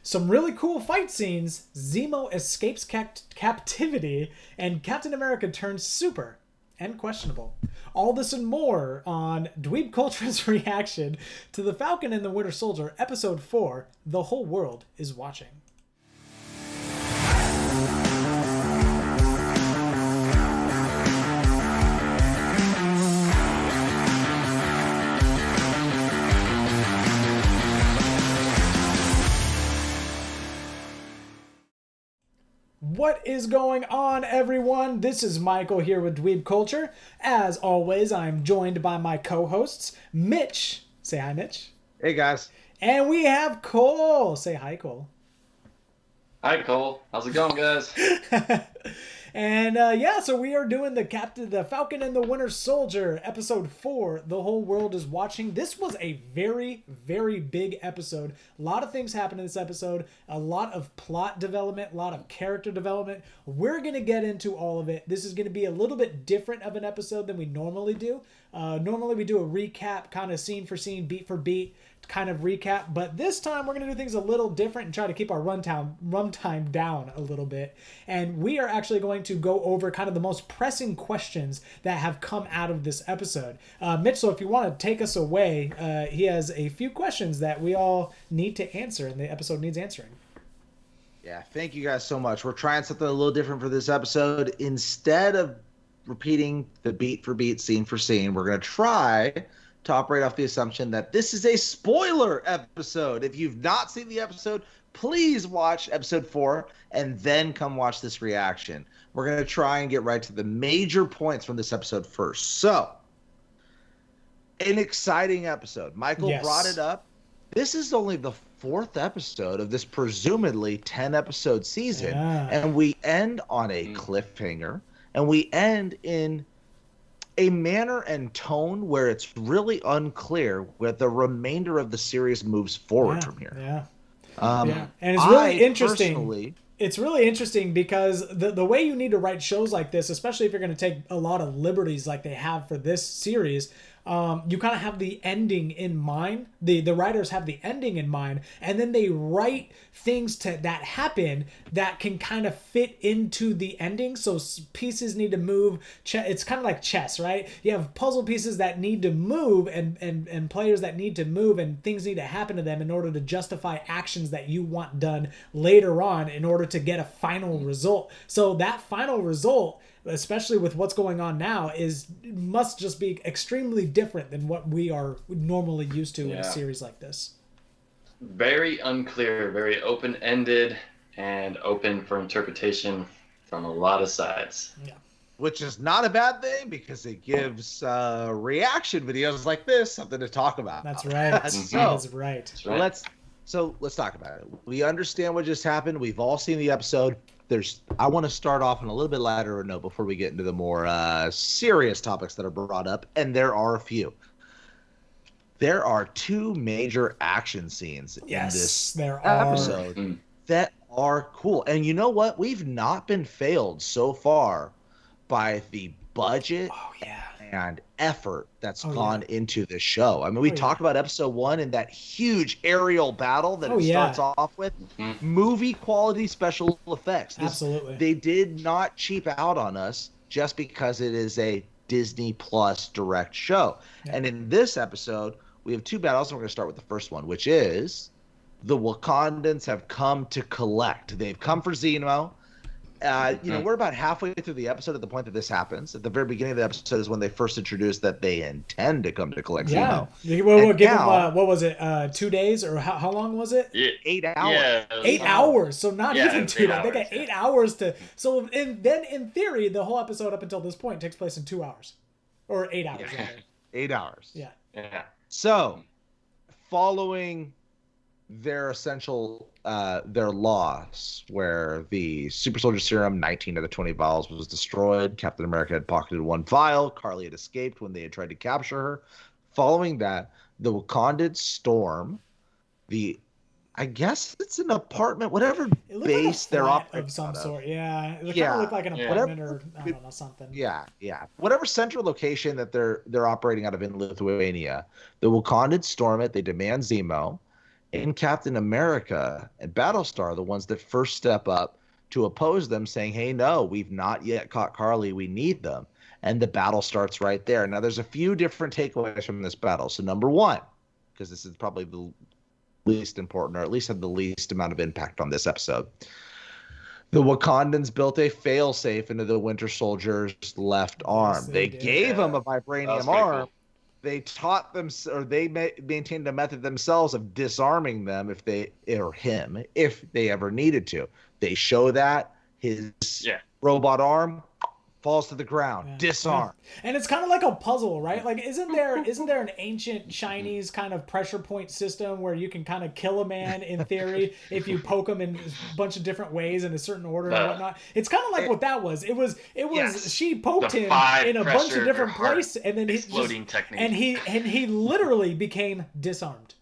some really cool fight scenes, Zemo escapes captivity, and Captain America turns super and questionable. All this and more on Dweeb Culture's reaction to The Falcon and the Winter Soldier, Episode 4, The Whole World is Watching. What is going on, everyone? This is Michael here with Dweeb Culture. As always, I'm joined by my co-hosts, Mitch. Say hi, Mitch. Hey, guys. And we have Cole. Say hi, Cole. Hi, Cole. How's it going, guys? And so we are doing the Falcon and the Winter Soldier, Episode 4, The Whole World is Watching. This was a very, very big episode. A lot of things happened in this episode. A lot of plot development, a lot of character development. We're going to get into all of it. This is going to be a little bit different of an episode than we normally do. Normally we do a recap, kind of scene for scene, beat for beat, kind of recap, but this time we're going to do things a little different and try to keep our runtime down a little bit. And we are actually going to go over kind of the most pressing questions that have come out of this episode. Mitch, so if you want to take us away, he has a few questions that we all need to answer and the episode needs answering. Yeah, thank you guys so much. We're trying something a little different for this episode. Instead of repeating the beat for beat, scene for scene, we're going to try to operate off the assumption that this is a spoiler episode. If you've not seen the episode, please watch episode 4 and then come watch this reaction. We're going to try and get right to the major points from this episode first. So, an exciting episode. Michael brought it up. This is only the 4th episode of this presumably 10-episode season, and we end on a cliffhanger, and we end in a manner and tone where it's really unclear where the remainder of the series moves forward from here. And it's really interesting. It's really interesting because the way you need to write shows like this, especially if you're going to take a lot of liberties like they have for this series, you kind of have the ending in mind. The writers have the ending in mind, and then they write things that happen that can kind of fit into the ending. So pieces need to move. It's kind of like chess, right? You have puzzle pieces that need to move and players that need to move, and things need to happen to them in order to justify actions that you want done later on in order to get a final result. So that final result, especially with what's going on now, must just be extremely different than what we are normally used to in a series like this. Very unclear, very open-ended, and open for interpretation from a lot of sides. Yeah. Which is not a bad thing because it gives reaction videos like this something to talk about. That's right. That's right. Let's talk about it. We understand what just happened. We've all seen the episode. I want to start off on a little bit lighter note before we get into the more serious topics that are brought up, and there are a few. There are 2 major action scenes in this episode that are cool. And you know what? We've not been failed so far by the budget and effort that's gone into the show. I mean, we talked about episode 1 and that huge aerial battle that starts off with. Movie quality special effects. Absolutely. They did not cheap out on us just because it is a Disney Plus direct show. Yeah. And in this episode, we have 2 battles, and we're going to start with the first one, which is the Wakandans have come to collect. They've come for Zemo. We're about halfway through the episode at the point that this happens. At the very beginning of the episode is when they first introduced that they intend to come to collect Zemo. We'll give them, what was it, 2 days? Or how long was it? 8 hours. Yeah, 8 hours. So not even 2 days. They got 8 hours to... So then in theory, the whole episode up until this point takes place in 2 hours. Or 8 hours. Yeah. 8 hours. Yeah. So, following their their loss, where the super soldier serum, 19 of the 20 vials, was destroyed. Captain America had pocketed 1 vial. Carli had escaped when they had tried to capture her. Following that, the Wakandan storm I guess it's an apartment, whatever base they're operating of some sort. Yeah, it kind of looked like an apartment or I don't know, something. Yeah. Whatever central location that they're operating out of in Lithuania, the Wakandan storm it. They demand Zemo, in Captain America and Battlestar, the ones that first step up to oppose them, saying, hey, no, we've not yet caught Carli. We need them. And the battle starts right there. Now, there's a few different takeaways from this battle. So, number one, because this is probably the least important, or at least had the least amount of impact on this episode, the Wakandans built a failsafe into the Winter Soldier's left arm. They gave him a vibranium arm. Cool. They taught them, or they maintained a method themselves of disarming them if they ever needed to. They show that his robot arm falls to the ground, disarmed. And it's kind of like a puzzle, right? Like, isn't there an ancient Chinese kind of pressure point system where you can kind of kill a man in theory if you poke him in a bunch of different ways in a certain order and whatnot? It's kind of like what that was. It was she poked him in a bunch of different places, and then exploding technique, and he literally became disarmed.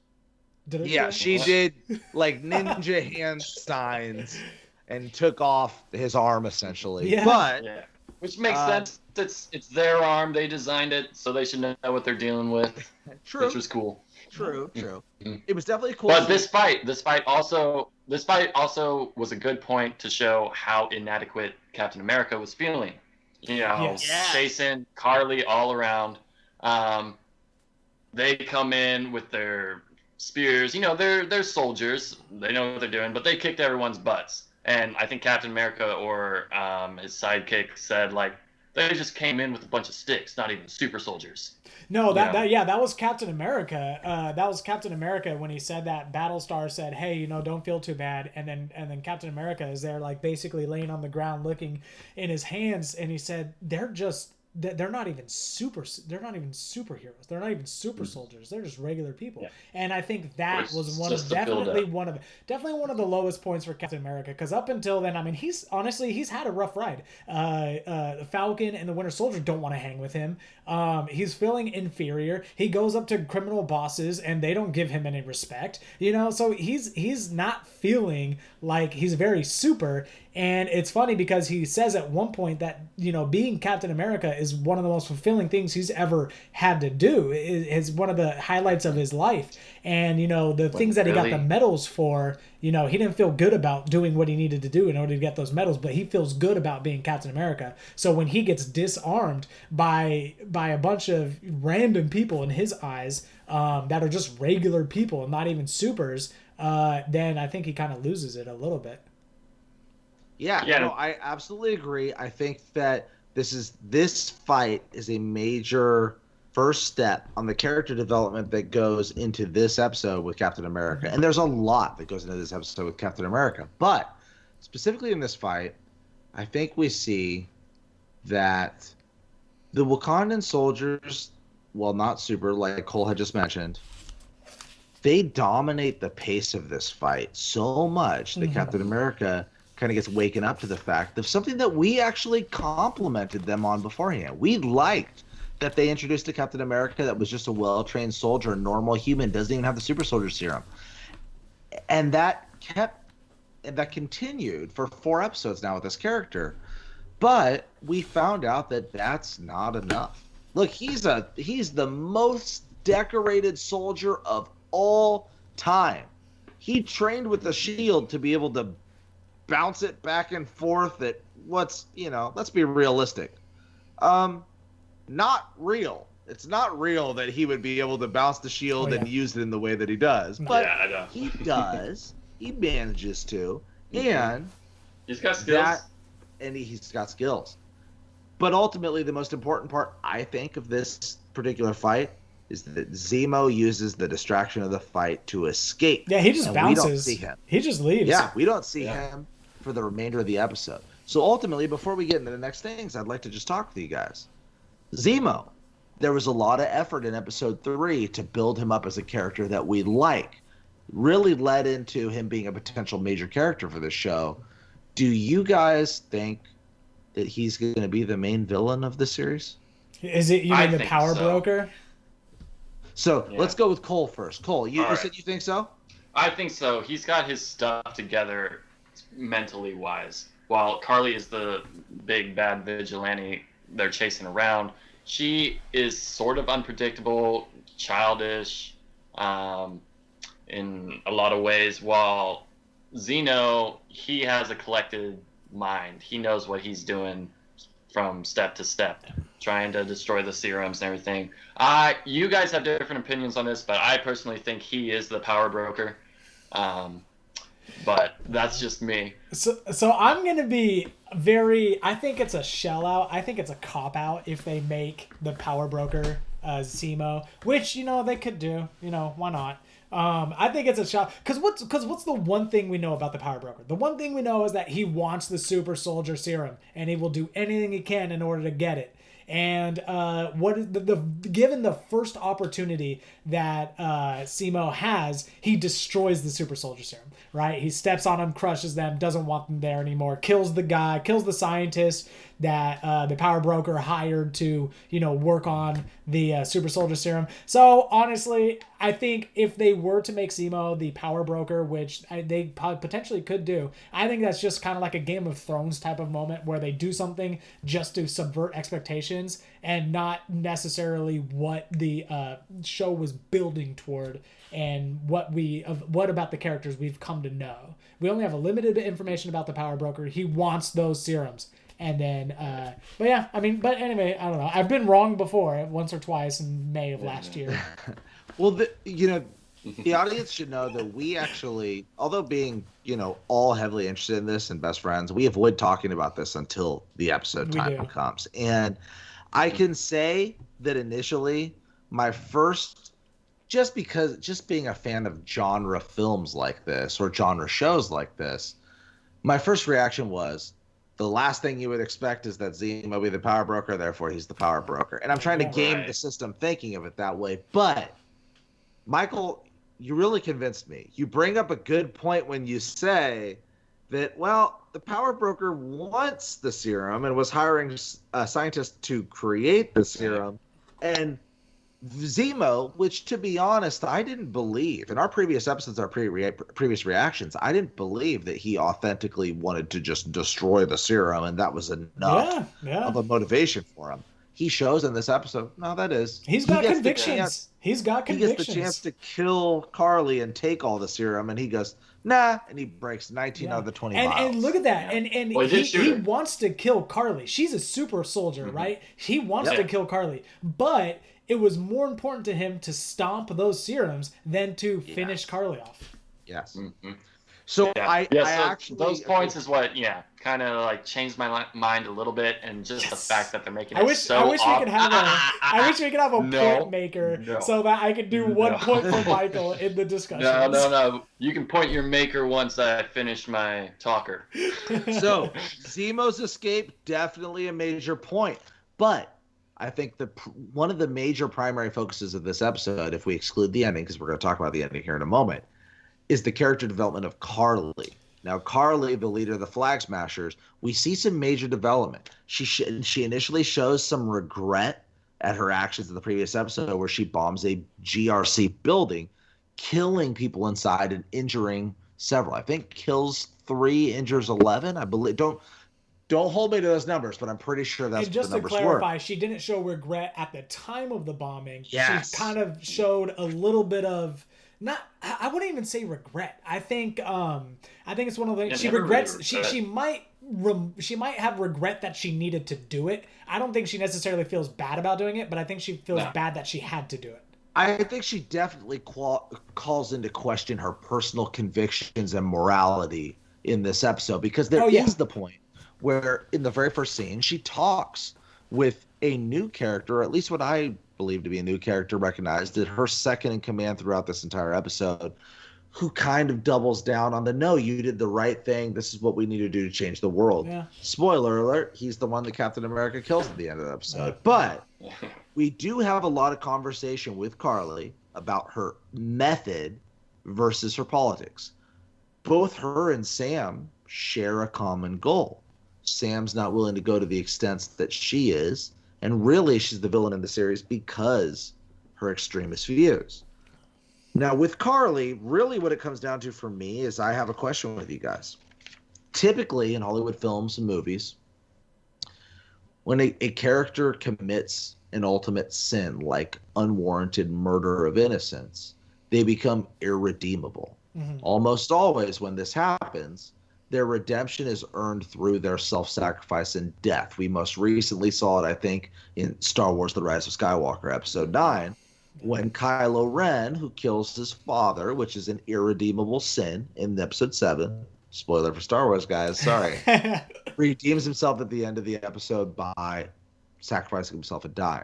She did like ninja hand signs and took off his arm essentially. Which makes sense. It's their arm. They designed it, so they should know what they're dealing with. True. Which was cool. True. It was definitely cool. But this fight also was a good point to show how inadequate Captain America was feeling. Chasing Carli all around. They come in with their spears. They're soldiers. They know what they're doing, but they kicked everyone's butts. And I think Captain America or his sidekick said, like, they just came in with a bunch of sticks, not even super soldiers. No, that was Captain America. That was Captain America when he said that. Battlestar said, hey, don't feel too bad. And then Captain America is there, like, basically laying on the ground looking in his hands. And he said, they're not even superheroes. They're not even super soldiers. They're just regular people. Yeah. And I think that was definitely one of the lowest points for Captain America, because up until then, I mean, he's had a rough ride. The Falcon and the Winter Soldier don't want to hang with him. He's feeling inferior. He goes up to criminal bosses and they don't give him any respect. So he's not feeling like he's very super. And it's funny because he says at one point that, being Captain America is one of the most fulfilling things he's ever had to do. It's one of the highlights of his life. And, the things that he got the medals for, he didn't feel good about doing what he needed to do in order to get those medals, but he feels good about being Captain America. So when he gets disarmed by a bunch of random people in his eyes that are just regular people and not even supers, then I think he kind of loses it a little bit. I absolutely agree. I think that this fight is a major first step on the character development that goes into this episode with Captain America. And there's a lot that goes into this episode with Captain America. But specifically in this fight, I think we see that the Wakandan soldiers, well, not super, like Cole had just mentioned, they dominate the pace of this fight so much that Captain America kind of gets waken up to the fact of something that we actually complimented them on beforehand. We liked that they introduced a Captain America that was just a well-trained soldier, a normal human, doesn't even have the super soldier serum. And that continued for 4 episodes now with this character. But we found out that that's not enough. Look, he's the most decorated soldier of all time. He trained with the shield to be able to bounce it back and forth at let's be realistic. Not real. It's not real that he would be able to bounce the shield and use it in the way that he does. But he does. He manages to. And he's got skills. He's got skills. But ultimately, the most important part, I think, of this particular fight is that Zemo uses the distraction of the fight to escape. Yeah, he just bounces. We don't see him. He just leaves. Yeah, we don't see him for the remainder of the episode. So ultimately, before we get into the next things, I'd like to just talk with you guys. Zemo, there was a lot of effort in episode 3 to build him up as a character that we like. Really led into him being a potential major character for this show. Do you guys think that he's going to be the main villain of the series? Is it, you mean the power broker? So let's go with Cole first. Cole, you said you think so? I think so. He's got his stuff together mentally wise. While Carli is the big bad vigilante they're chasing around, she is sort of unpredictable, childish, in a lot of ways, while Zeno, he has a collected mind. He knows what he's doing from step to step, trying to destroy the serums and everything. You guys have different opinions on this, but I personally think he is the power broker. But that's just me. So I'm gonna be I think it's a shell out. I think it's a cop out if they make the power broker Zemo, which they could do. Why not? I think it's a shot because what's the one thing we know about the power broker? The one thing we know is that he wants the super soldier serum and he will do anything he can in order to get it. And what is given the first opportunity that Zemo has, he destroys the super soldier serum, right? He steps on them, crushes them, doesn't want them there anymore, kills the scientist that the power broker hired to work on the super soldier serum. So honestly, I think if they were to make Zemo the power broker, which they potentially could do, I think that's just kind of like a Game of Thrones type of moment where they do something just to subvert expectations and not necessarily what the show was building toward and what about the characters we've come to know. We only have a limited bit of information about the power broker. He wants those serums. And then, but anyway, I don't know. I've been wrong before, once or twice in May of last year. Well, the audience should know that we actually, although being, all heavily interested in this and best friends, we avoid talking about this until the episode time comes. And I can say that initially, my first, just being a fan of genre films like this or genre shows like this, my first reaction was, the last thing you would expect is that Zemo be the power broker, therefore he's the power broker. And I'm trying to game the system thinking of it that way. But, Michael, you really convinced me. You bring up a good point when you say that, well, the power broker wants the serum and was hiring scientists to create the serum. And Zemo, which to be honest, I didn't believe in our previous episodes, our previous reactions, I didn't believe that he authentically wanted to just destroy the serum and that was enough of a motivation for him. He shows in this episode, no, that is. He gets convictions. He gets the chance to kill Carli and take all the serum and he goes, nah, and he breaks 19 out of the 20 vials. And look at that. And he wants to kill Carli. She's a super soldier, right? He wants to kill Carli. But it was more important to him to stomp those serums than to finish Carli off. Yes. Mm-hmm. So I actually those points is what kind of like changed my mind a little bit, and just the fact that they're making it so I wish we could have a point maker so that I could do 1 point for Michael in the discussion. No. You can point your maker once I finish my talker. So Zemo's escape, definitely a major point, but I think one of the major primary focuses of this episode, if we exclude the ending, because we're going to talk about the ending here in a moment, is the character development of Carli. Now, Carli, the leader of the Flag Smashers, we see some major development. She initially shows some regret at her actions in the previous episode where she bombs a GRC building, killing people inside and injuring several. I think kills 3, injures 11. I believe. Don't hold me to those numbers, but I'm pretty sure that's what the numbers were. Just to clarify, she didn't show regret at the time of the bombing. Yes. She kind of showed a little bit of I wouldn't even say regret. I think it's one of the she regrets. Regret. She might have regret that she needed to do it. I don't think she necessarily feels bad about doing it, but I think she feels bad that she had to do it. I think she definitely calls into question her personal convictions and morality in this episode, because there is the point where in the very first scene she talks with a new character, or at least what I believe to be a new character, recognized as her second in command throughout this entire episode, who kind of doubles down on no, you did the right thing. This is what we need to do to change the world. Yeah. Spoiler alert, he's the one that Captain America kills at the end of the episode. But we do have a lot of conversation with Carli about her method versus her politics. Both her and Sam share a common goal. Sam's not willing to go to the extents that she is, and really she's the villain in the series because her extremist views. Now with Carli, really what it comes down to for me is I have a question with you guys. Typically in Hollywood films and movies, when a character commits an ultimate sin like unwarranted murder of innocence, they become irredeemable. Almost always when this happens, their redemption is earned through their self-sacrifice and death. We most recently saw it, I think, in Star Wars The Rise of Skywalker, Episode 9, when Kylo Ren, who kills his father, which is an irredeemable sin in Episode 7, spoiler for Star Wars, guys, sorry, redeems himself at the end of the episode by sacrificing himself and dying.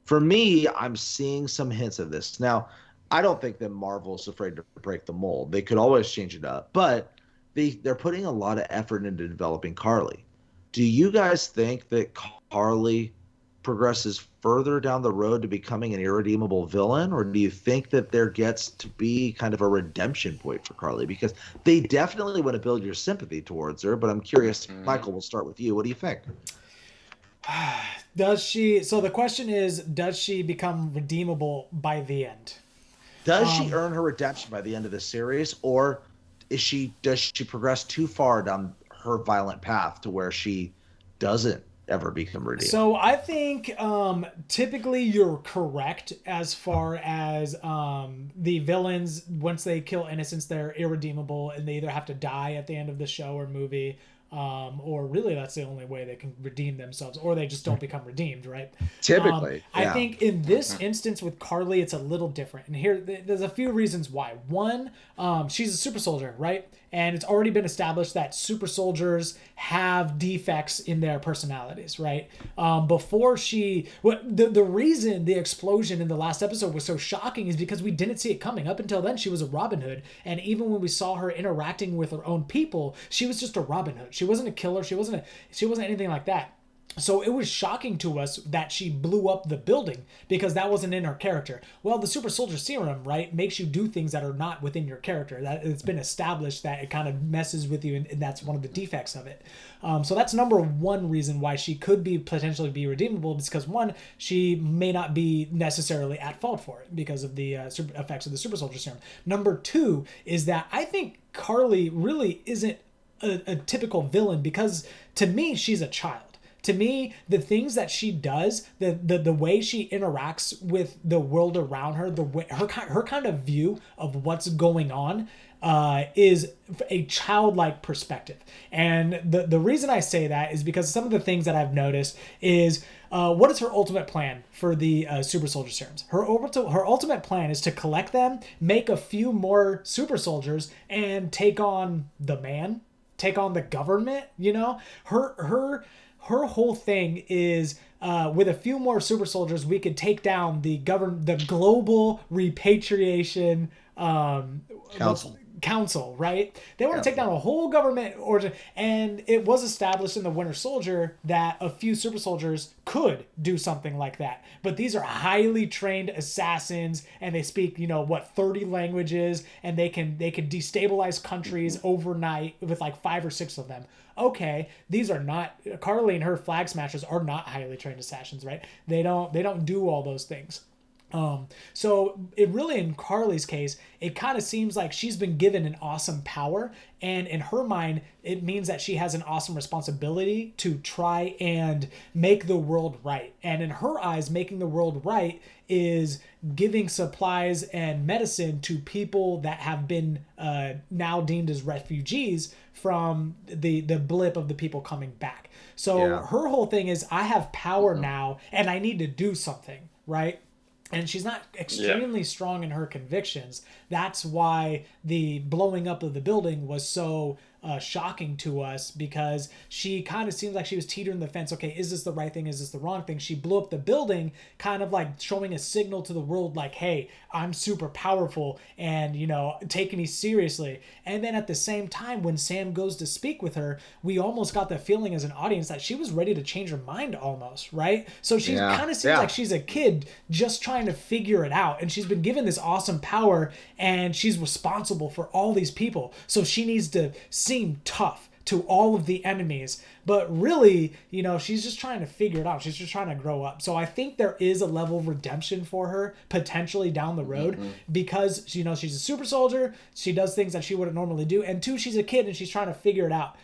For me, I'm seeing some hints of this. Now, I don't think that Marvel's afraid to break the mold. They could always change it up, but they're putting a lot of effort into developing Carli. Do you guys think that Carli progresses further down the road to becoming an irredeemable villain, or do you think that there gets to be kind of a redemption point for Carli? Because they definitely want to build your sympathy towards her, but I'm curious, Michael, we'll start with you. What do you think? Does she, so the question is, does she become redeemable by the end? Does she earn her redemption by the end of the series, or does she progress too far down her violent path to where she doesn't ever become redeemed? So I think typically you're correct as far as the villains, once they kill innocents, they're irredeemable and they either have to die at the end of the show or movie, or really that's the only way they can redeem themselves, or they just don't become redeemed, right? Typically. I think in this instance with Carli, it's a little different. And here, there's a few reasons why. One, she's a super soldier, right? And it's already been established that super soldiers have defects in their personalities, right? The reason the explosion in the last episode was so shocking is because we didn't see it coming. Up until then, she was a Robin Hood. And even when we saw her interacting with her own people, she was just a Robin Hood. She wasn't a killer. She wasn't anything like that. So it was shocking to us that she blew up the building because that wasn't in her character. Well, the super soldier serum, right, makes you do things that are not within your character. That it's been established that it kind of messes with you, and that's one of the defects of it. So that's number one reason why she could potentially be redeemable, because one, she may not be necessarily at fault for it because of the effects of the super soldier serum. Number two is that I think Carli really isn't a typical villain, because to me she's a child. To me, the things that she does, the way she interacts with the world around her, her kind of view of what's going on is a childlike perspective. And the reason I say that is because some of the things that I've noticed is what is her ultimate plan for the super soldier serums? Her ultimate plan is to collect them, make a few more super soldiers, and take on the man, take on the government. You know, her whole thing is with a few more super soldiers, we could take down the global repatriation council, right? They want to take down a whole government and it was established in the Winter Soldier that a few super soldiers could do something like that. But these are highly trained assassins, and they speak, 30 languages, and they can destabilize countries overnight with like 5 or 6 of them. Okay, these are not, Carli and her flag smashers are not highly trained assassins, right? They don't do all those things. So it really, in Carli's case, it kind of seems like she's been given an awesome power, and in her mind, it means that she has an awesome responsibility to try and make the world right. And in her eyes, making the world right is giving supplies and medicine to people that have been now deemed as refugees from the blip of the people coming back. So her whole thing is, I have power now, and I need to do something, right? And she's not extremely strong in her convictions. That's why the blowing up of the building was so shocking to us, because she kind of seems like she was teetering the fence. Okay, is this the right thing? Is this the wrong thing? She blew up the building, kind of like showing a signal to the world like, hey, I'm super powerful and, take me seriously. And then at the same time, when Sam goes to speak with her, we almost got the feeling as an audience that she was ready to change her mind almost, right? So she kind of seems like she's a kid just trying to figure it out. And she's been given this awesome power, and she's responsible for all these people. So she needs to seem tough to all of the enemies, But really, you know, she's just trying to figure it out. She's just trying to grow up. So I think there is a level of redemption for her potentially down the road because, you know, she's a super soldier. She does things that she wouldn't normally do. And two, she's a kid and she's trying to figure it out.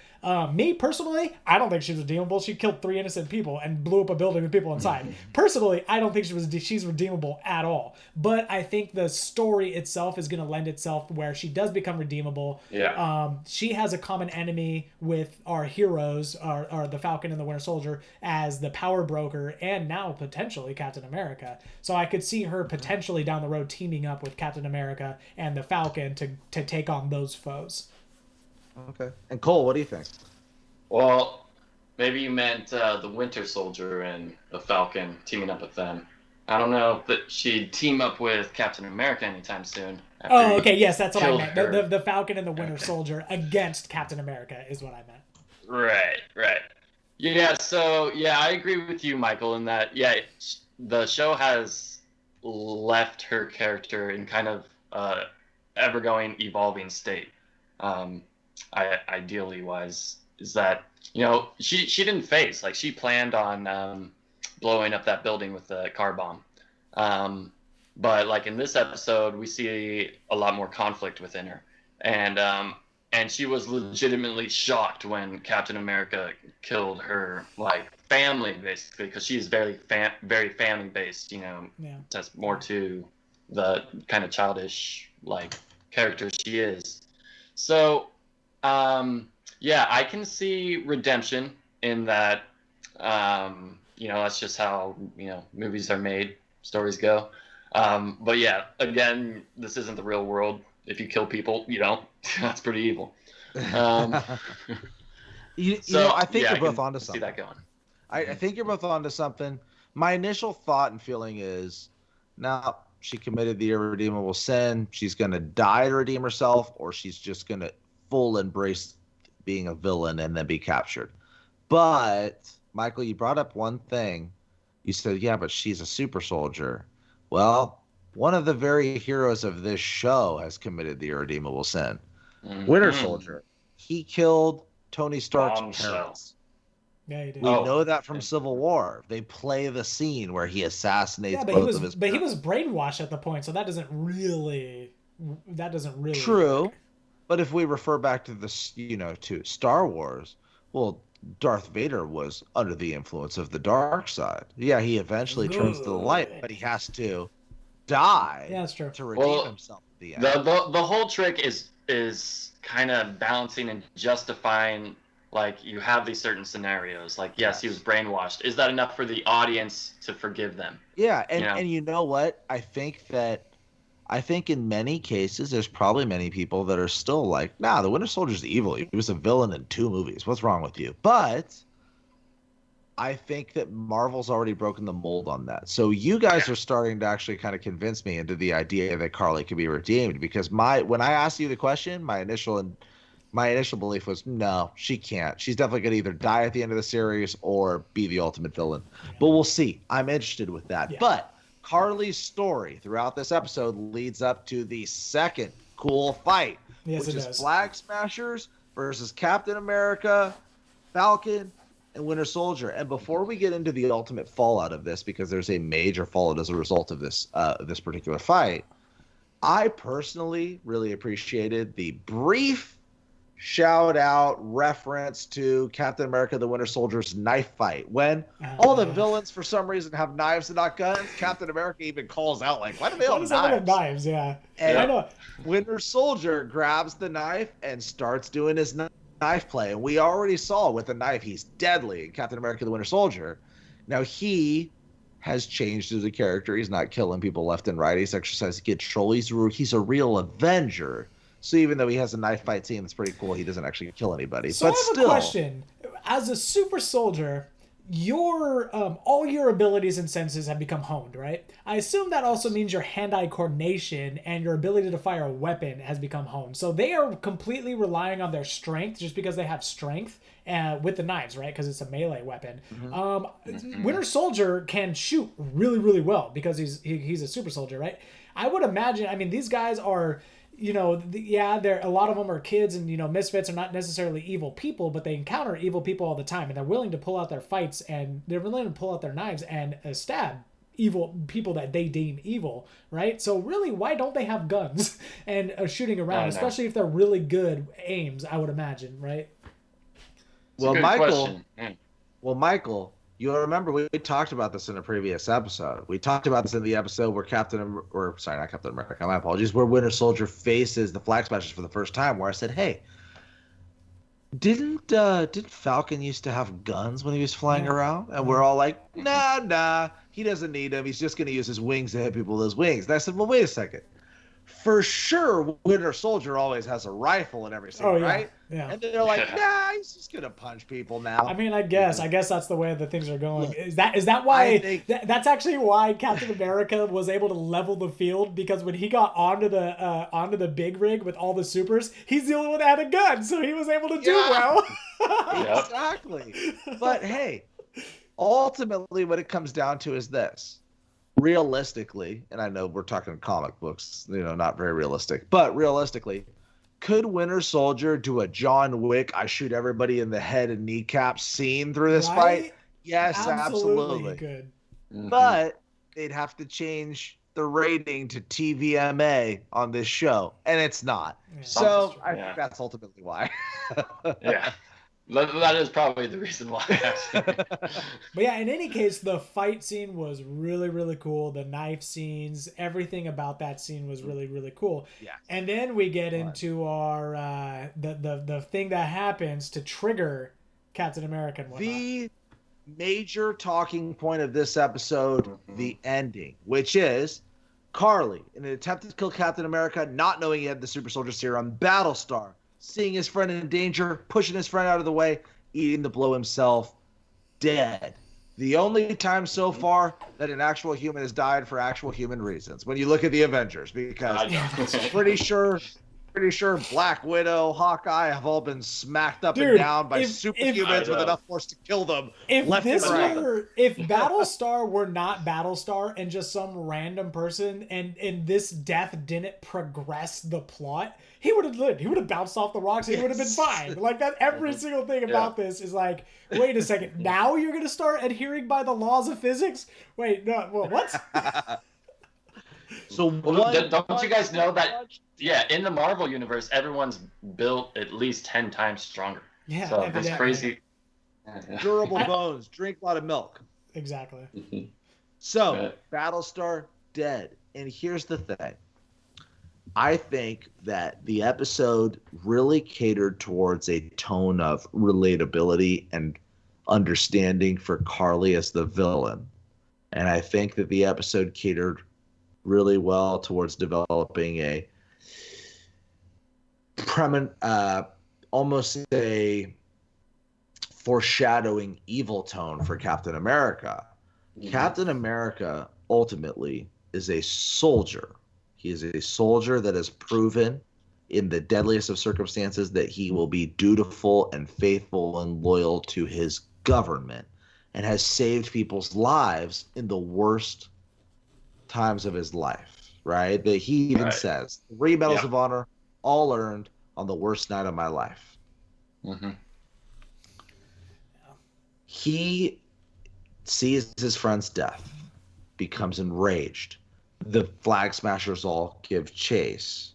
Me personally, I don't think she's redeemable. She killed 3 innocent people and blew up a building with people inside. Personally, I don't think she's redeemable at all. But I think the story itself is going to lend itself where she does become redeemable. Yeah. She has a common enemy with our heroes, are the Falcon and the Winter Soldier, as the power broker, and now potentially Captain America. So I could see her potentially down the road teaming up with Captain America and the Falcon to take on those foes. Okay. And Cole, what do you think? Well, maybe you meant the Winter Soldier and the Falcon teaming up with them. I don't know that she'd team up with Captain America anytime soon. Oh, okay. Yes, that's what I meant. The Falcon and the Winter Soldier against Captain America is what I meant. Right. Yeah, so, yeah, I agree with you, Michael, in that, yeah, the show has left her character in kind of ever-going, evolving state. Ideally wise, is that, you know, she didn't face, like, she planned on blowing up that building with the car bomb. But like in this episode, we see a lot more conflict within her. And she was legitimately shocked when Captain America killed her, like, family, basically, because she's very family based, you know. Yeah. That's more to the kind of childish, like, character she is. So yeah, I can see redemption in that. You know, that's just how, you know, movies are made, stories go. But yeah, again, this isn't the real world. If you kill people, you don't. That's pretty evil. You know, I think you're both onto something. See that going. I think you're both onto something. My initial thought and feeling is, now she committed the irredeemable sin. She's going to die to redeem herself, or she's just going to full embrace being a villain and then be captured. But Michael, you brought up one thing. You said, yeah, but she's a super soldier. Well, one of the very heroes of this show has committed the irredeemable sin. Winter Soldier. He killed Tony Stark's parents. Yeah, he did. We know that from Civil War. They play the scene where he assassinates both of his parents. But he was brainwashed at the point, so that doesn't really True. work. But if we refer back to this, you know, to Star Wars, well, Darth Vader was under the influence of the dark side. Yeah, he eventually turns to the light, but he has to die that's true. to redeem himself at the end. The whole trick is kind of balancing and justifying, like, you have these certain scenarios. Like, yes, he was brainwashed. Is that enough for the audience to forgive them? Yeah, and you know what? I think in many cases, there's probably many people that are still like, nah, the Winter Soldier's evil. He was a villain in 2 movies. What's wrong with you? But I think that Marvel's already broken the mold on that. So you guys are starting to actually kind of convince me into the idea that Carli could be redeemed, because when I asked you the question, my initial belief was, no, she can't. She's definitely going to either die at the end of the series or be the ultimate villain. But we'll see. I'm interested with that. Yeah. But Carli's story throughout this episode leads up to the second cool fight, which is Flag Smashers versus Captain America, Falcon, and Winter Soldier. And before we get into the ultimate fallout of this, because there's a major fallout as a result of this particular fight, I personally really appreciated the brief shout out reference to Captain America the Winter Soldier's knife fight. When all the villains for some reason have knives and not guns, Captain America even calls out, like, why do they all have knives? Yeah. And I know. Winter Soldier grabs the knife and starts doing his knife play. And we already saw with the knife, he's deadly in Captain America the Winter Soldier. Now he has changed as a character. He's not killing people left and right. He's exercising control. He's a real Avenger. So even though he has a knife fight scene that's pretty cool, he doesn't actually kill anybody. So but I have a question. As a super soldier, your all your abilities and senses have become honed, right? I assume that also means your hand-eye coordination and your ability to fire a weapon has become honed. So they are completely relying on their strength just because they have strength with the knives, right? Because it's a melee weapon. Winter Soldier can shoot really, really well because he's a super soldier, right? I would imagine, I mean, these guys are they're a lot of them are kids, and misfits are not necessarily evil people, but they encounter evil people all the time, and they're willing to pull out their fights, and they're willing to pull out their knives and stab evil people that they deem evil, right? So really, why don't they have guns and shooting around, especially if they're really good aims, I would imagine, right? Well, Michael, you'll remember we talked about this in a previous episode. We talked about this in the episode where not Captain America, my apologies, where Winter Soldier faces the Flag Smashers for the first time, where I said, hey, didn't Falcon used to have guns when he was flying around? And we're all like, nah, he doesn't need them. He's just going to use his wings to hit people with his wings. And I said, well, wait a second. For sure, Winter Soldier always has a rifle and everything, right? Yeah. And they're like, nah, he's just gonna punch people now. I mean, I guess that's the way that things are going. Look, is that why? That's actually why Captain America was able to level the field, because when he got onto the big rig with all the supers, he's the only one that had a gun, so he was able to do well. Exactly. But hey, ultimately, what it comes down to is this. Realistically, and I know we're talking comic books, not very realistic, but realistically, could Winter Soldier do a John Wick, I shoot everybody in the head and kneecaps scene through this fight? Yes, absolutely. Good. But they'd have to change the rating to TVMA on this show, and it's not. Yeah. So I think that's ultimately why. Yeah. That is probably the reason why. But yeah, in any case, the fight scene was really, really cool. The knife scenes, everything about that scene was really, really cool. Yeah. And then we get into our the thing that happens to trigger Captain America and whatnot. The major talking point of this episode, the ending, which is Carli, in an attempt to kill Captain America, not knowing he had the super soldier serum, Battlestar, seeing his friend in danger, pushing his friend out of the way, eating the blow himself, dead. The only time so far that an actual human has died for actual human reasons. When you look at the Avengers, because pretty sure Black Widow, Hawkeye have all been smacked up and down by superhumans with enough force to kill them. If Battlestar were not Battlestar and just some random person, and this death didn't progress the plot, he would have lived. He would have bounced off the rocks. He would have been fine. Like that. Every single thing about this is like, wait a second. Now you're gonna start adhering by the laws of physics? Wait, no. Well, what? So don't you guys know that? Yeah, in the Marvel universe, everyone's built at least 10 times stronger. Yeah, so that's crazy. Durable bones. Drink a lot of milk. Exactly. So Battlestar dead, and here's the thing. I think that the episode really catered towards a tone of relatability and understanding for Carli as the villain. And I think that the episode catered really well towards developing a almost a foreshadowing evil tone for Captain America. Mm-hmm. Captain America ultimately is a soldier. He is a soldier that has proven in the deadliest of circumstances that he will be dutiful and faithful and loyal to his government, and has saved people's lives in the worst times of his life, right? That he even says, 3 medals of honor, all earned on the worst night of my life. Mm-hmm. He sees his friend's death, becomes enraged. The Flag Smashers all give chase.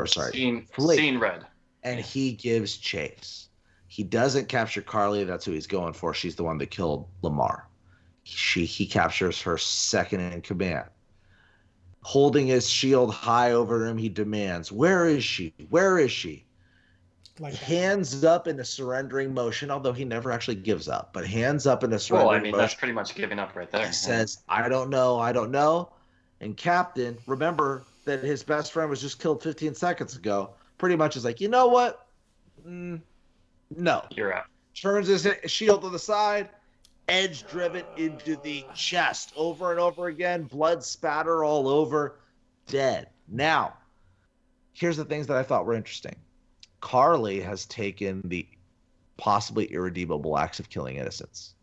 Scene red. And he gives chase. He doesn't capture Carli. That's who he's going for. She's the one that killed Lamar. He captures her second in command. Holding his shield high over him, he demands, "Where is she? Where is she?" Hands up in a surrendering motion, although he never actually gives up, but hands up in a surrendering motion. That's pretty much giving up right there. He says, I don't know. And Captain, remember that his best friend was just killed 15 seconds ago, pretty much is like, you know what? No. You're out. Turns his shield to the side, edge driven into the chest over and over again, blood spatter all over, dead. Now, here's the things that I thought were interesting. Carli has taken the possibly irredeemable acts of killing innocents,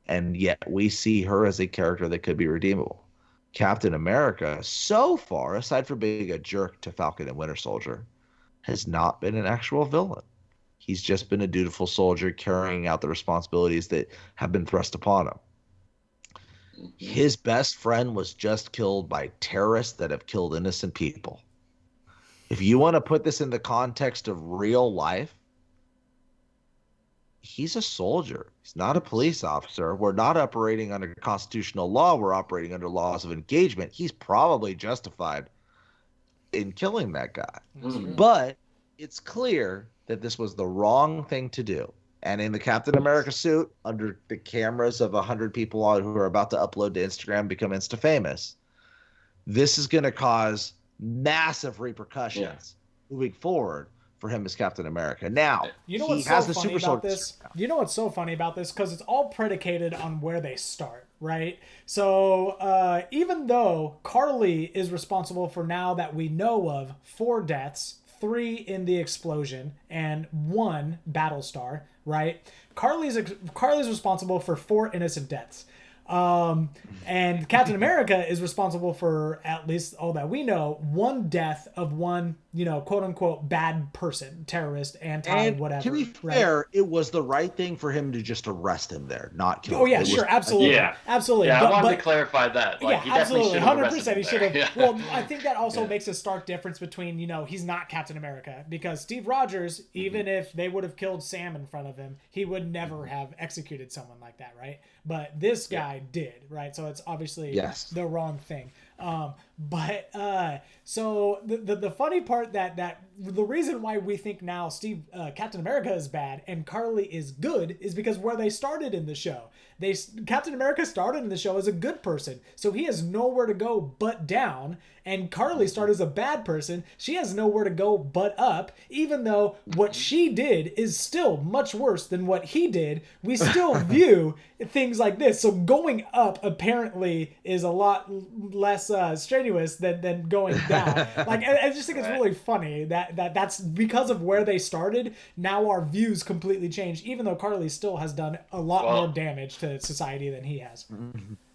and yet we see her as a character that could be redeemable. Captain America, so far, aside from being a jerk to Falcon and Winter Soldier, has not been an actual villain. He's just been a dutiful soldier carrying out the responsibilities that have been thrust upon him. His best friend was just killed by terrorists that have killed innocent people. If you want to put this in the context of real life, he's a soldier. He's not a police officer. We're not operating under constitutional law. We're operating under laws of engagement. He's probably justified in killing that guy. But it's clear that this was the wrong thing to do. And in the Captain America suit, under the cameras of 100 people who are about to upload to Instagram, become Insta-famous, this is going to cause massive repercussions moving forward for him as Captain America. Now, you know what's so funny about this? You know what's so funny about this? Because it's all predicated on where they start, right? So even though Carli is responsible for, now that we know of, 4 deaths, 3 in the explosion and 1 Battlestar, right? Carli's responsible for 4 innocent deaths. And Captain America is responsible for, at least all that we know, 1 death of 1, quote unquote, bad person, terrorist, whatever. To be fair, it was the right thing for him to just arrest him there, not kill him. Oh yeah, sure, absolutely, absolutely. Yeah, I wanted to clarify that. Like, yeah, absolutely, 100%. He should have. Yeah. Well, I think that also makes a stark difference between, he's not Captain America, because Steve Rogers, even if they would have killed Sam in front of him, he would never have executed someone like that, right? But this guy did, right? So it's obviously the wrong thing. So the funny part that the reason why we think now Captain America is bad and Carli is good is because where they started in the show. Captain America started in the show as a good person, so he has nowhere to go but down. And Carli started as a bad person. She has nowhere to go but up, even though what she did is still much worse than what he did. We still view things like this. So going up apparently is a lot less strenuous than going down. Like, I just think it's really funny that's because of where they started. Now our views completely changed, even though Carli still has done a lot more damage to society than he has.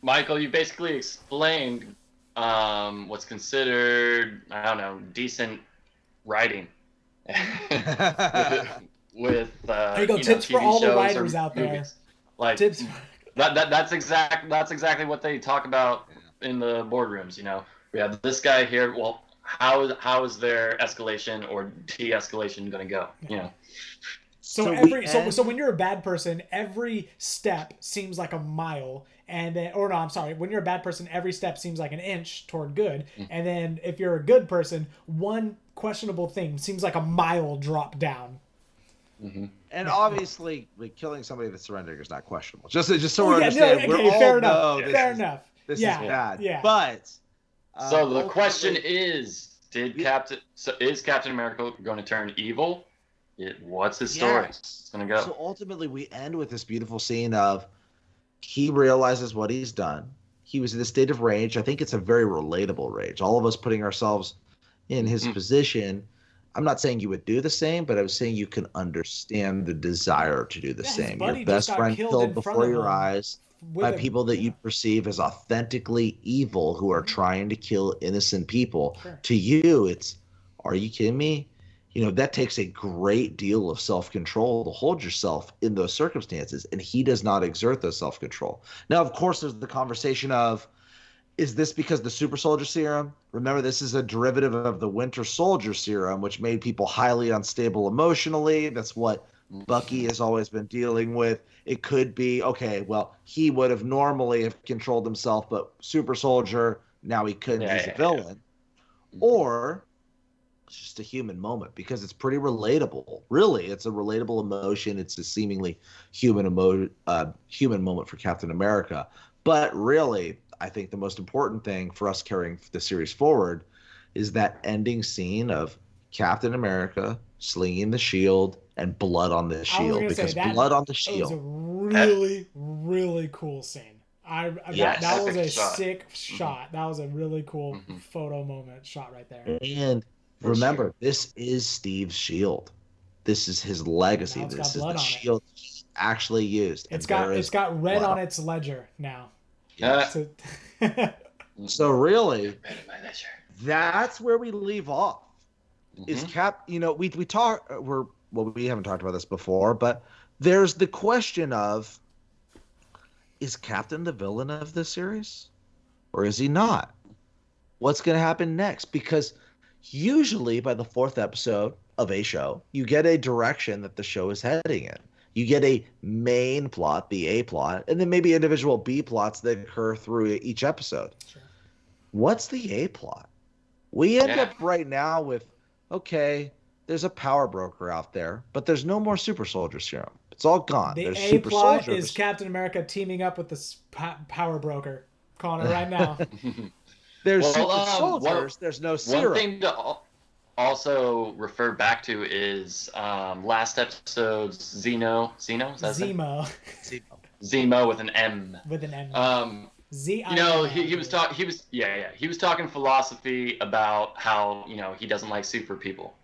Michael, you basically explained what's considered, I don't know, decent writing. with there you go, tips for all the writers out there. Movies. Like tips. That's exactly what they talk about in the boardrooms. We have this guy here. Well, how is their escalation or de-escalation going to go? So when you're a bad person, every step seems like a mile, when you're a bad person, every step seems like an inch toward good, and then if you're a good person, one questionable thing seems like a mile drop down. And obviously, killing somebody that's surrendering is not questionable. Just so we understand, we're all fair enough. This is bad. Yeah. But so the question is, is Captain America going to turn evil? What's his story? It's going to go. So ultimately, we end with this beautiful scene of he realizes what he's done. He was in a state of rage. I think it's a very relatable rage. All of us putting ourselves in his position. I'm not saying you would do the same, but I was saying you can understand the desire to do the same. Your best friend killed before your eyes by people that you perceive as authentically evil who are trying to kill innocent people. Sure. To you, it's, are you kidding me? That takes a great deal of self-control to hold yourself in those circumstances, and he does not exert that self-control. Now, of course, there's the conversation of, is this because the super soldier serum? Remember, this is a derivative of the Winter Soldier serum, which made people highly unstable emotionally. That's what Bucky has always been dealing with. It could be, okay, well, he would have normally have controlled himself, but super soldier, now he couldn't. He's a villain. Or it's just a human moment, because it's pretty relatable. Really, it's a relatable emotion. It's a seemingly human moment for Captain America. But really, I think the most important thing for us carrying the series forward is that ending scene of Captain America slinging the shield and blood on the shield, because blood on the shield. That was a really, really cool scene. That was a sick shot. That was a really cool photo moment shot right there. And remember, this is Steve's shield. This is his legacy. This is the shield he actually used. It's got red on its ledger now. Yeah. So really, that's where we leave off. Is Cap? We talk. We haven't talked about this before, but there's the question of, is Captain the villain of this series, or is he not? What's going to happen next? Because usually by the 4th episode of a show, you get a direction that the show is heading in. You get a main plot, the A plot, and then maybe individual B plots that occur through each episode. Sure. What's the A plot? We end up right now with, okay, there's a power broker out there, but there's no more super soldier serum. It's all gone. The there's A plot is Captain America teaming up with the power broker. Calling it right now. There's super soldiers. There's no serum. One thing to also refer back to is last episode's Zemo. Zemo with an M. With an M. He was talking philosophy about how he doesn't like super people,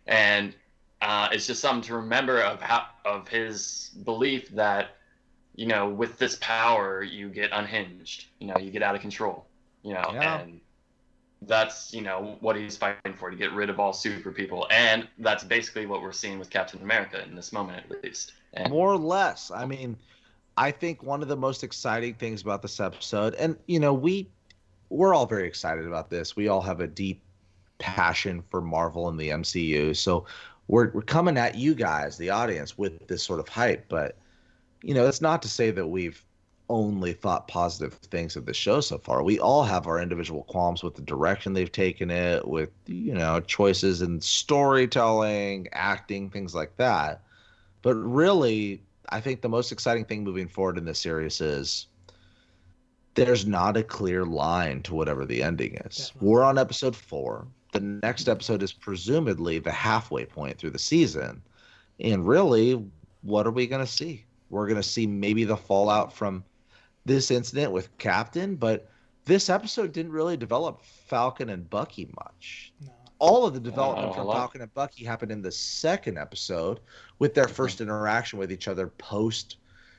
and it's just something to remember of his belief that with this power you get unhinged, you get out of control, and that's what he's fighting for, to get rid of all super people, and that's basically what we're seeing with Captain America in this moment, at least. And more or less, I mean, I think one of the most exciting things about this episode, and we're all very excited about this. We all have a deep passion for Marvel and the MCU, so we're coming at you guys, the audience, with this sort of hype. But it's not to say that we've only thought positive things of the show so far. We all have our individual qualms with the direction they've taken it, with choices in storytelling, acting, things like that. But really, I think the most exciting thing moving forward in this series is there's not a clear line to whatever the ending is. Definitely. We're on episode 4. The next episode is presumably the halfway point through the season. And really, what are we going to see? We're going to see maybe the fallout from this incident with Captain, but this episode didn't really develop Falcon and Bucky much. No. All of the development from Falcon and Bucky happened in the 2nd episode with their first interaction with each other post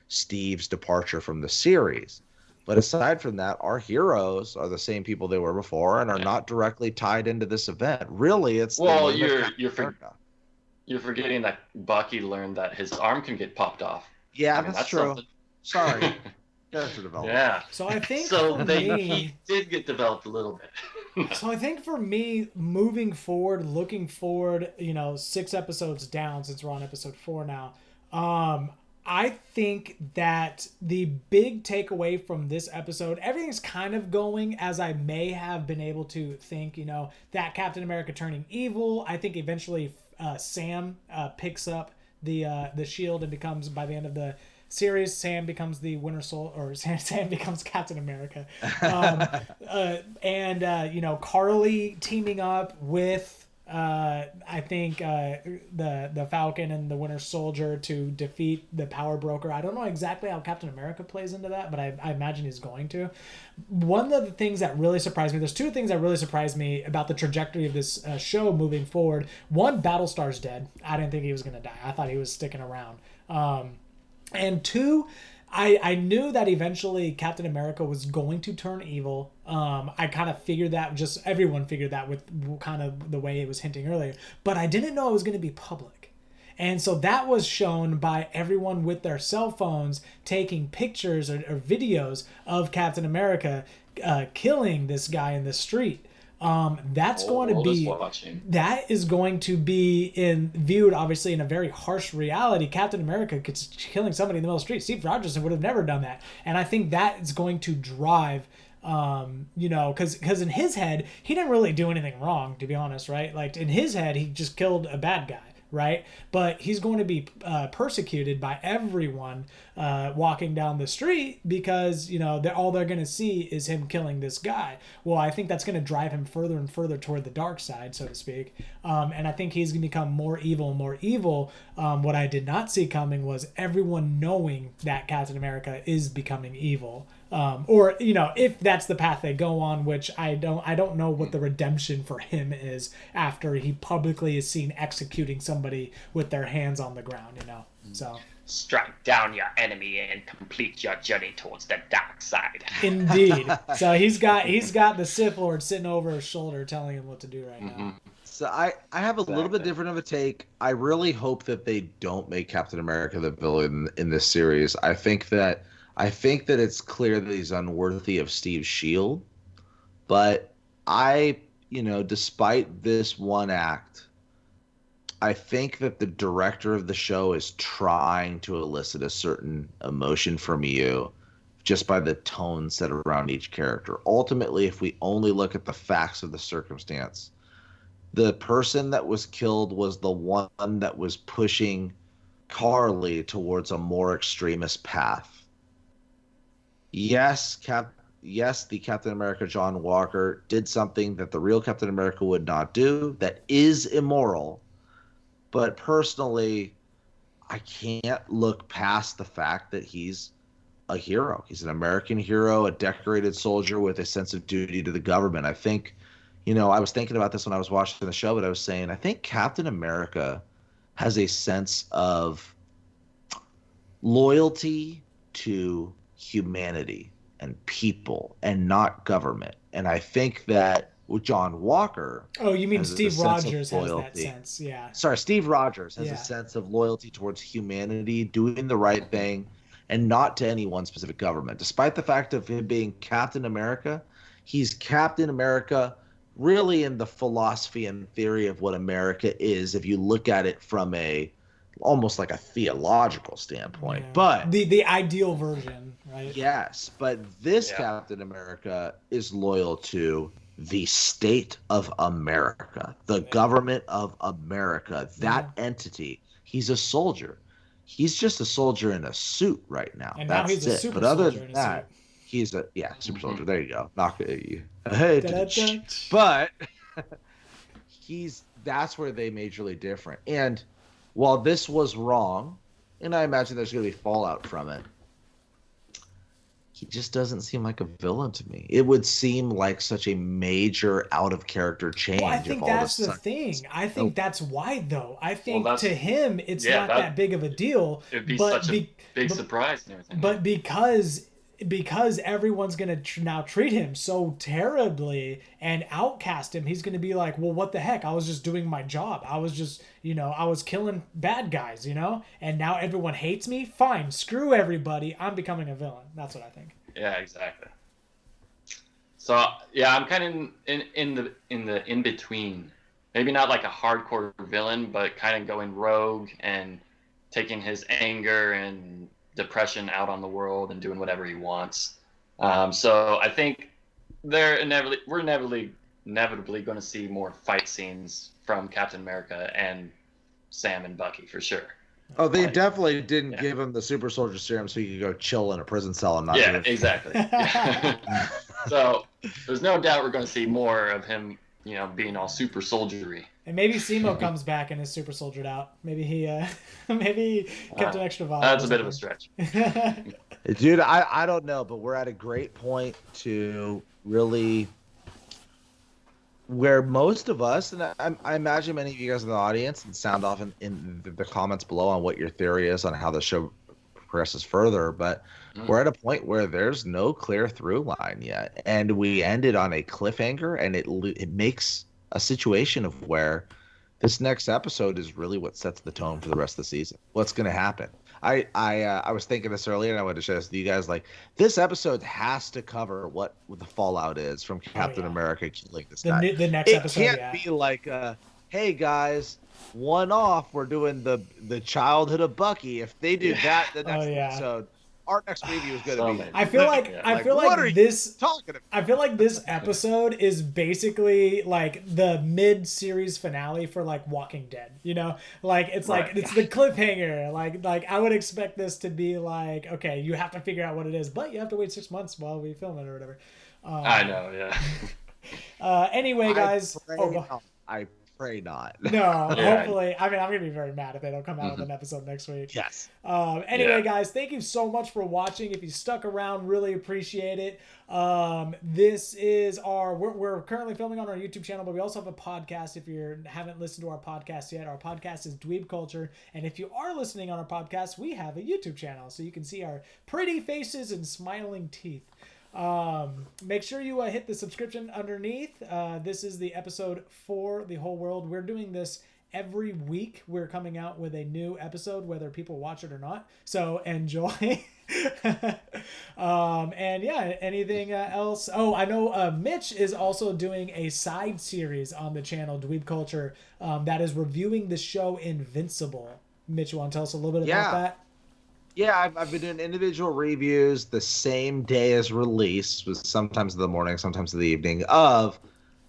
Steve's departure from the series. But aside from that, our heroes are the same people they were before and are not directly tied into this event. Really, it's you're forgetting that Bucky learned that his arm can get popped off. Yeah, that's true. Something. Sorry. Character development. Yeah. So I think he did get developed a little bit. So I think for me, moving forward, looking forward, 6 episodes down since we're on episode 4 now, I think that the big takeaway from this episode, everything's kind of going as I may have been able to think, that Captain America turning evil. I think eventually Sam picks up the shield and becomes, by the end of the series, Sam becomes the Winter Soldier, or Sam becomes Captain America. Carli teaming up with I think the Falcon and the Winter Soldier to defeat the power broker. I don't know exactly how Captain America plays into that, but I imagine he's going to. One of the things that really surprised me, there's 2 things that really surprised me about the trajectory of this show moving forward. One, Battlestar's dead. I didn't think he was going to die. I thought he was sticking around. And 2, I knew that eventually Captain America was going to turn evil. I kind of figured that, just everyone figured that with kind of the way it was hinting earlier. But I didn't know it was going to be public. And so that was shown by everyone with their cell phones taking pictures or videos of Captain America killing this guy in the street. That is going to be viewed obviously in a very harsh reality. Captain America killing somebody in the middle of the street. Steve Rogers would have never done that. And I think that is going to drive, because in his head, he didn't really do anything wrong, to be honest, right? Like in his head, he just killed a bad guy. Right, but he's going to be persecuted by everyone walking down the street because all they're going to see is him killing this guy. Well, I think that's going to drive him further and further toward the dark side, so to speak. And I think he's going to become more evil and more evil. What I did not see coming was everyone knowing that Captain America is becoming evil. Or if that's the path they go on, which I don't know what the redemption for him is after he publicly is seen executing somebody with their hands on the ground. So strike down your enemy and complete your journey towards the dark side. Indeed. So he's got the Sith Lord sitting over his shoulder telling him what to do right now. So I have a little bit different of a take. I really hope that they don't make Captain America the villain in this series. I think that it's clear that he's unworthy of Steve's shield. But despite this one act, I think that the director of the show is trying to elicit a certain emotion from you just by the tone set around each character. Ultimately, if we only look at the facts of the circumstance, the person that was killed was the one that was pushing Carli towards a more extremist path. Yes, the Captain America John Walker did something that the real Captain America would not do, that is immoral. But personally, I can't look past the fact that he's a hero. He's an American hero, a decorated soldier with a sense of duty to the government. I think, I was thinking about this when I was watching the show, but I was saying, I think Captain America has a sense of loyalty to humanity and people and not government. And I think that with John Walker. Oh, you mean Steve Rogers has that sense, yeah. Sorry, Steve Rogers has a sense of loyalty towards humanity, doing the right thing, and not to any one specific government. Despite the fact of him being Captain America, he's Captain America really in the philosophy and theory of what America is, if you look at it from almost like a theological standpoint. Yeah. But the ideal version, right? Yes, but this Captain America is loyal to the state of America, the government of America, that entity. He's a soldier. He's just a soldier in a suit right now. And that's now he's it. A super but other soldier than in that, a suit. He's a super soldier. There you go. Knock it. But that's where they majorly different. And while this was wrong, and I imagine there's going to be fallout from it, he just doesn't seem like a villain to me. It would seem like such a major out of character change. Well, I think that's the thing. I think that's why, though. I think to him, it's not that big of a deal. It'd be such a big surprise and everything. But because everyone's going to now treat him so terribly and outcast him, he's going to be like, well, what the heck? I was just doing my job. I was just, I was killing bad guys, and now everyone hates me. Fine. Screw everybody. I'm becoming a villain. That's what I think. Yeah, exactly. So yeah, I'm kind of in the in between. Maybe not like a hardcore villain, but kind of going rogue and taking his anger and depression out on the world and doing whatever he wants. So I think we're inevitably going to see more fight scenes from Captain America and Sam and Bucky for sure. Oh, they definitely didn't give him the super soldier serum so he could go chill in a prison cell and not. Yeah, exactly. Yeah. So there's no doubt we're going to see more of him, being all super soldiery. And maybe Simo comes back and is super soldiered out. Maybe he kept an extra vial. That's a bit of a stretch. Dude, I don't know, but we're at a great point to really where most of us, and I imagine many of you guys in the audience, and sound off in the comments below on what your theory is on how the show progresses further, but we're at a point where there's no clear through line yet, and we ended on a cliffhanger, and it makes a situation of where this next episode is really what sets the tone for the rest of the season. What's going to happen? I was thinking this earlier, and I wanted to share this with you guys. Like, this episode has to cover what the fallout is from Captain America killing this guy. The next episode, it can't be like, hey guys, one off. We're doing the childhood of Bucky. If they do that, the next episode. Our next review is going to be. I feel like this episode is basically like the mid-series finale for like Walking Dead. It's like it's the cliffhanger. Like I would expect this to be like, okay, you have to figure out what it is, but you have to wait 6 months while we film it or whatever. I know, yeah. Anyway, guys. I pray not. No, Yeah. hopefully. I mean, I'm going to be very mad if they don't come out with an episode next week. Yes. Anyway, guys, thank you so much for watching. If you stuck around, really appreciate it. This is we're currently filming on our YouTube channel, but we also have a podcast. If you haven't listened to our podcast yet, our podcast is Dweeb Culture. And if you are listening on our podcast, we have a YouTube channel, so you can see our pretty faces and smiling teeth. Make sure you hit the subscription underneath. This is the episode for the whole world. We're doing this every week. We're coming out with a new episode, whether people watch it or not. So enjoy. And yeah, anything else? Oh, I know Mitch is also doing a side series on the channel Dweeb Culture that is reviewing the show Invincible. Mitch, you want to tell us a little bit about that? Yeah, I've been doing individual reviews the same day as release, sometimes in the morning, sometimes in the evening, of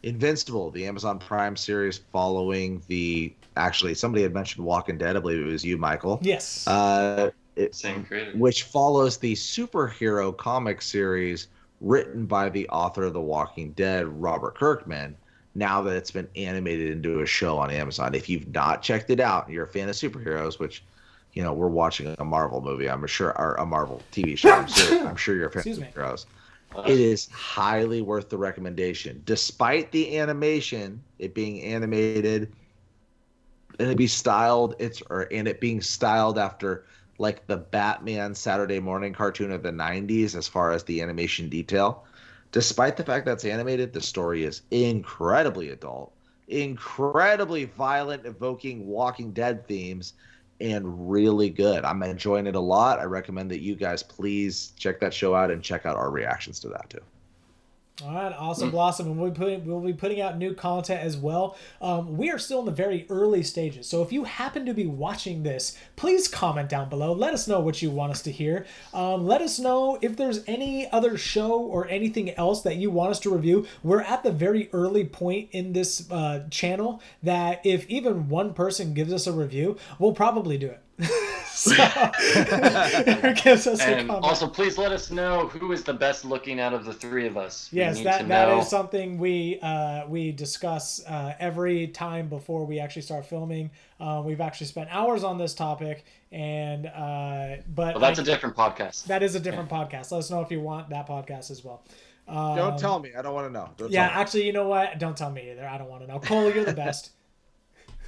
Invincible, the Amazon Prime series following actually, somebody had mentioned Walking Dead. I believe it was you, Michael. Yes. Same creator. Which follows the superhero comic series written by the author of The Walking Dead, Robert Kirkman, now that it's been animated into a show on Amazon. If you've not checked it out, you're a fan of superheroes, which... we're watching a Marvel movie, I'm sure, or a Marvel TV show. I'm sure you're a fan of superheroes. It is highly worth the recommendation. Despite the animation, it being animated, and it being styled after like the Batman Saturday morning cartoon of the 90s as far as the animation detail. Despite the fact that it's animated, the story is incredibly adult, incredibly violent, evoking Walking Dead themes, and really good. I'm enjoying it a lot. I recommend that you guys please check that show out and check out our reactions to that too. All right, awesome, Blossom, and we'll be putting out new content as well. We are still in the very early stages, so if you happen to be watching this, please comment down below. Let us know what you want us to hear. Let us know if there's any other show or anything else that you want us to review. We're at the very early point in this channel that if even one person gives us a review, we'll probably do it. So, gives us and also, please let us know who is the best looking out of the three of us. Yes, that is something we discuss every time before we actually start filming. We've actually spent hours on this topic, and but that's a different podcast. That is a different podcast. Let us know if you want that podcast as well. Don't tell me. I don't want to know. Actually, you know what? Don't tell me either. I don't want to know. Cole, you're the best.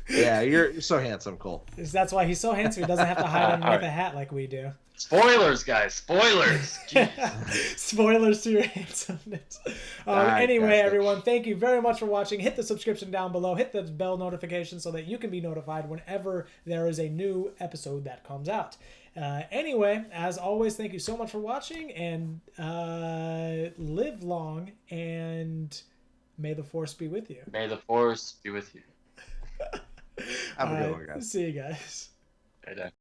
Yeah, you're so handsome, Cole. That's why he's so handsome. He doesn't have to hide underneath a hat like we do. Spoilers, guys. Spoilers. Spoilers to your handsomeness. Anyway, everyone, thank you very much for watching. Hit the subscription down below. Hit the bell notification so that you can be notified whenever there is a new episode that comes out. Anyway, as always, thank you so much for watching, and live long, and may the Force be with you. May the Force be with you. Have a good one, guys. See you guys. Bye.